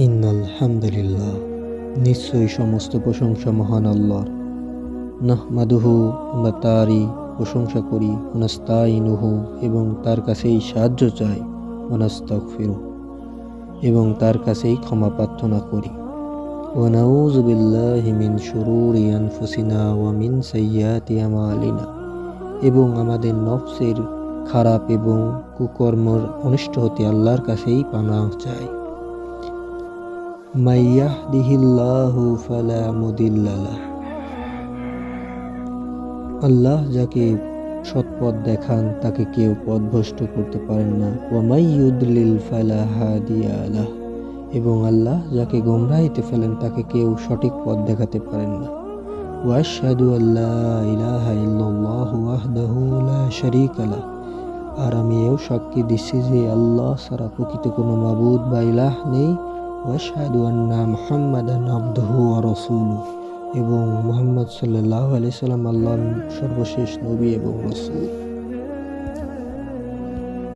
ইন্নাল হামদুলিল্লাহ, নিশ্চয়ই সমস্ত প্রশংসা মহান আল্লাহর। নাহমাদুহু, আমরা তারই প্রশংসা করি। ওয়ানাস্তাইনুহু, এবং তার কাছেই সাহায্য চাই। ওয়ানাস্তাগফিরুহ, এবং তার কাছেই ক্ষমা প্রার্থনা করি। ওয়া নাউযু বিল্লাহি মিন শুরুরি আনফুসিনা ওয়া মিন সাইয়্যাতি আমালিনা, এবং আমাদের নফসের খারাপ এবং কুকর্মর অনিষ্ট হতে আল্লাহর কাছেই পানাহ চাই। মান ইয়াহদিহিল্লাহু ফালা মুদিল্লা লাহ, আল্লাহ যাকে সৎপথ দেখান তাকে কেউ পথভ্রষ্ট করতে পারেন না। ওয়া মান ইউদ্লিল ফালা হাদিয়া লাহ, এবং আল্লাহ যাকে গোমরাহিতে ফেলেন তাকে কেউ সঠিক পথ দেখাতে পারেন না। ওয়া আশহাদু আল্লা ইলাহা ইল্লাল্লাহু ওয়াহদাহু লা শারীকা লাহ, আর আমি এও সাক্ষী দিচ্ছি যে আল্লাহ ছাড়া প্রকৃত কোনো মাবুদ বা ইলাহ নেই। ওয়া আশহাদু আন্না মুহাম্মাদান আবদুহু ওয়া রাসূলুহু, এবং মুহাম্মদ সাল্লাল্লাহু আলাইহি সাল্লাম আল্লাহর সর্বশেষ নবী এবং রাসূল।